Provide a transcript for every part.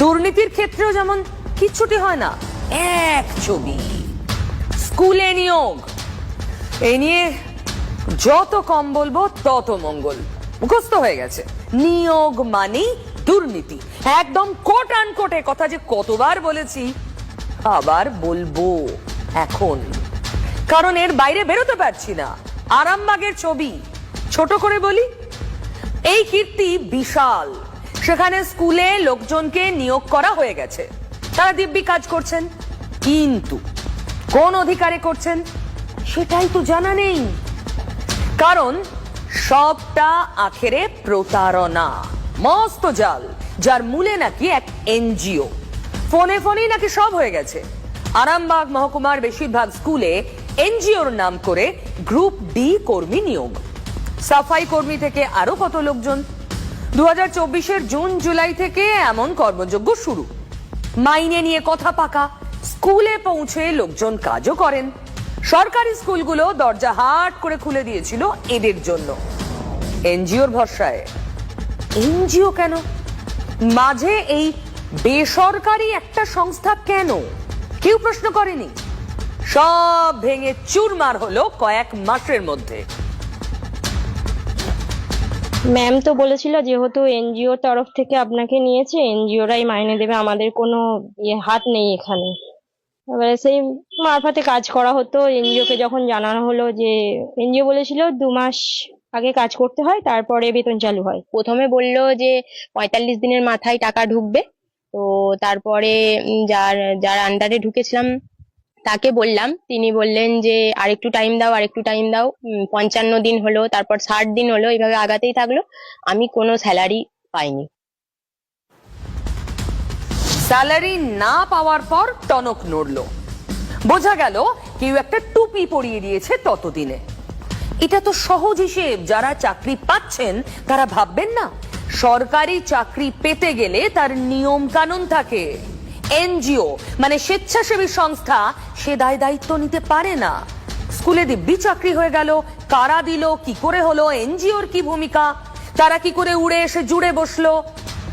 দুর্নীতির ক্ষেত্রেও যেমন কিচ্ছুটি হয় না, এক ছবি। স্কুলে নিয়োগ, এই নিয়ে যত কম বলবো তত মঙ্গল। মুখস্থ হয়ে গেছে, নিয়োগ মানেই দুর্নীতি। একদম কোট আনকোটে কথা যে কতবার বলেছি, আবার বলবো এখন, কারণ এর বাইরে বেরোতে পারছি না। আরামবাগের ছবি ছোট করে বলি, এই কীর্তি বিশাল। সেখানে স্কুলে লোকজনকে নিয়োগ করা হয়ে গেছে, তারা দিব্যি কাজ করছেন, কিন্তু কোন অধিকারে করছেন সেটাই তো জানা নেই। কারণ সবটা আখেরে প্রতারণা, মস্ত জাল, যার মূলে নাকি এক এনজিও। ফোনে ফোনেই নাকি সব হয়ে গেছে। আরামবাগ মহকুমার বেশিরভাগ স্কুলে এনজিওর নাম করে গ্রুপ ডি কর্মী নিয়োগ। সাফাই কর্মী থেকে আরো কত লোকজন। 2024-এর জুন জুলাই থেকে এমন কর্মযোগ্য শুরু। মাইনে নিয়ে কথা পাকা, স্কুলে পৌঁছে লোকজন কাজও করেন। সরকারি স্কুলগুলো দরজা হাট করে খুলে দিয়েছিল এদের জন্য। এনজিওর ভরসায়। এনজিও কেন? মাঝে এই বেসরকারি একটা সংস্থা কেন কেউ প্রশ্ন করেনি? সব ভেঙে চুরমার হলো কয়েক মাসের মধ্যে। ম্যাম তো বলেছিল যেহেতু এনজিও তরফ থেকে আপনাকে নিয়েছে, এনজিওরাই মাইনে দেবে, আমাদের কোনো হাত নেই এখানে। এবারে সেই মারফতে কাজ করা হতো। এনজিও কে যখন জানানো হলো, যে এনজিও বলেছিল 2 মাস আগে কাজ করতে হয়, তারপরে বেতন চালু হয়। প্রথমে বললো যে 45 দিনের মাথায় টাকা ঢুকবে। তো তারপরে যার যার আন্ডারে ঢুকেছিলাম তাকে বললাম, তিনি বললেন যে আরেকটু টাইম দাও, আরেকটু টাইম দাও। 55 দিন হলো, তারপর 60 দিন হলো, এইভাবে আগাতেই থাকলো। আমি কোনো স্যালারি পাইনি। স্যালারি না পাওয়ার পর টনক নড়লো। বোঝা গেল কেউ একটা টুপি পরিয়ে দিয়েছে ততদিনে। এটা তো সহজ হিসেব। যারা চাকরি পাচ্ছেন তারা ভাববেন না, সরকারি চাকরি পেতে গেলে তার নিয়ম কানুন থাকে। এনজিও মানে স্বেচ্ছাসেবী সংস্থা, সে দায় দায়িত্ব নিতে পারে না। স্কুলে দিব্যি চাকরি হয়ে গেল, কারা দিল, কি করে হলো, এনজিওর কি ভূমিকা, তারা কি করে উড়ে এসে জুড়ে বসলো,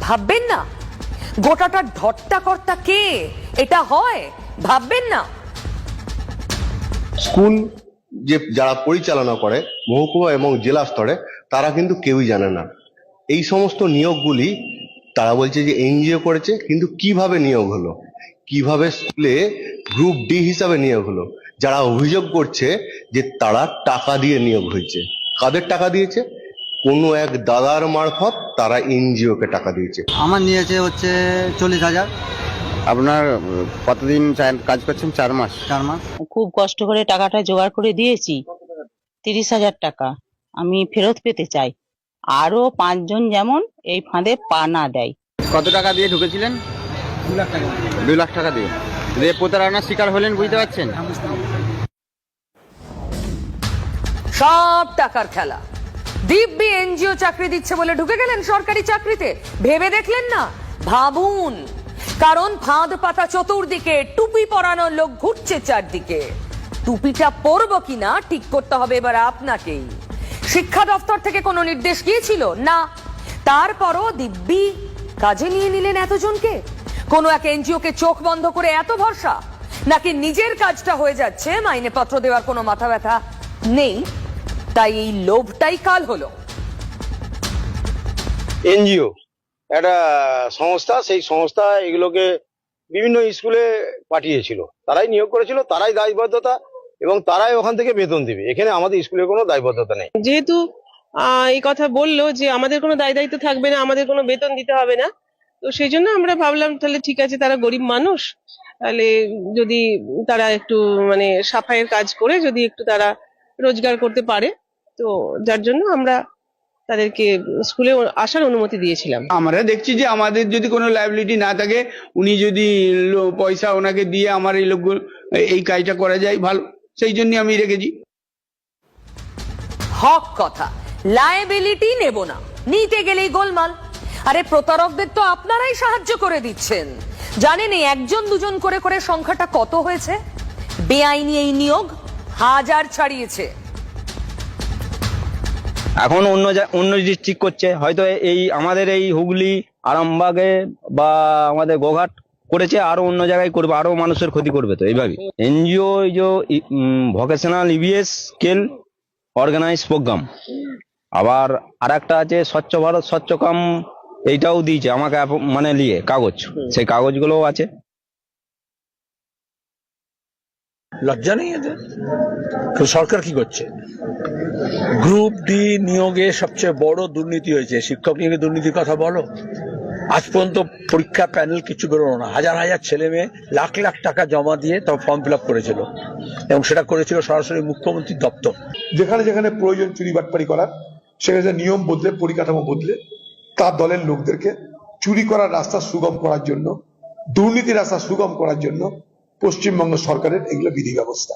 ভাববেন না? গোটাটা ধট্টাকর্তা কে, এটা হয় ভাববেন না? স্কুল যে যারা পরিচালনা করে মহকুমা এবং জেলা স্তরে, তারা কিন্তু কেউই জানে না এই সমস্ত নিয়োগগুলি। তারা বলছে যে এনজিও করেছে, কিন্তু কিভাবে নিয়োগ হলো, কিভাবে স্কুলে গ্রুপ ডি হিসাবে নিয়োগ হলো। যারা অভিযোগ করছে যে তারা টাকা দিয়ে নিয়োগ হয়েছে, কাদের টাকা দিয়েছে? কোনো এক দাদার মারফত তারা এনজিও কে টাকা দিয়েছে। আমার নিয়েছে হচ্ছে 40,000। আপনার কতদিন কাজ করছেন? 4 মাস। 4 মাস। খুব কষ্ট করে টাকাটা জোগাড় করে দিয়েছি, 30,000 টাকা আমি ফেরত পেতে চাই। আরো 5 জন যেমন এই ফাঁদে পা না দেয়। কত টাকা দিয়ে ঢুকেছিলেন? 2 লাখ টাকা। 2 লাখ টাকা দিয়ে প্রতারণার শিকার হলেন, বুঝতে পারছেন? সব টাকার খেলা। দিব্যি এনজিও চাকরি দিচ্ছে বলে ঢুকে গেলেন সরকারি চাকরিতে। ভেবে দেখলেন না? ভাবুন, কারণ ফাঁদ পাতা চতুর্দিকে, টুপি পরানো লোক ঘুরছে চারদিকে। টুপিটা পরবো কিনা ঠিক করতে হবে এবার আপনাকেই। শিক্ষা দপ্তর থেকে কোনো নির্দেশ গিয়েছিল না, তারপরও দিব্যি কাজে নিয়ে নিলেন এতজনকে। কোনো এক এনজিও কে চোখ বন্ধ করে এত ভরসা, নাকি নিজের কাজটা হয়ে যাচ্ছে, মাইনে পত্র দেওয়ার কোনো মাথা ব্যথা নেই, তাই এই লোভটাই কাল হলো। এনজিও একটা সংস্থা, সেই সংস্থা এগুলোকে বিভিন্ন স্কুলে পাঠিয়েছিল, তারাই নিয়োগ করেছিল, তারাই দায়বদ্ধতা, এবং তারাই ওখান থেকে বেতন দিবে। এখানে আমাদের স্কুলের কোনো দায়বদ্ধতা নেই। যেহেতু এই কথা বললো যে আমাদের কোনো দায় দায়িত্ব থাকবে না, আমাদের কোনো বেতন দিতে হবে না, তো সেই জন্য আমরা ভাবলাম তাহলে ঠিক আছে, তারা গরিব মানুষ, তাহলে যদি তারা একটু মানে সাফাইয়ের কাজ করে যদি একটু তারা রোজগার করতে পারে, তো যার জন্য আমরা তাদেরকে স্কুলে আসার অনুমতি দিয়েছিলাম। আমরা দেখছি যে আমাদের যদি কোনো লায়াবিলিটি না থাকে, উনি যদি পয়সা ওনাকে দিয়ে আমার এই লোক এই কাজটা করা যায় ভালো, সেই জন্য আমি রেখেছি। হক কথা, লায়াবিলিটি নেব না, নিতে গেলেই গোলমাল। আরে প্রতারকদের তো আপনারাই সাহায্য করে দিচ্ছেন। জানেন এই 1 2 করে করে সংখ্যাটা কত হয়েছে? বেআইনি এই নিয়োগ 1000 ছাড়িয়েছে। এখন অন্য ডিস্ট্রিক্ট করছে, হয়তো এই আমাদের এই হুগলি আরামবাগে বা আমাদের গোঘাট করেছে, আরো অন্য জায়গায় করবে, আরো মানুষের ক্ষতি করবে। তো এইভাবে এনজিও এই যে vocational EVS scale organize program, আবার আর একটা আছে স্বচ্ছ ভারত স্বচ্ছ কাম, এইটাও দিয়েছে আমাকে মানে নিয়ে কাগজ, সেই কাগজগুলোও আছে। লজ্জা নেই এদের? তো সরকার কি করছে? গ্রুপ ডি নিয়োগে সবচেয়ে বড় দুর্নীতি হয়েছে। শিক্ষক নিয়োগে দুর্নীতির কথা বলো, আজ পর্যন্ত পরীক্ষা প্যানেল কিছু বেরোলো না। হাজার হাজার ছেলে মেয়ে লাখ লাখ টাকা জমা দিয়ে তবে ফর্ম ফিল আপ করেছিল, এবং সেটা করেছিল সরাসরি মুখ্যমন্ত্রীর দপ্তর। যেখানে যেখানে প্রয়োজন চুরি বাটপারি করার, সেখানে নিয়ম বদলে পরিকাঠামো বদলে তার দলের লোকদেরকে চুরি করার রাস্তা সুগম করার জন্য, দুর্নীতির রাস্তা সুগম করার জন্য পশ্চিমবঙ্গ সরকারের এগুলো বিধি ব্যবস্থা।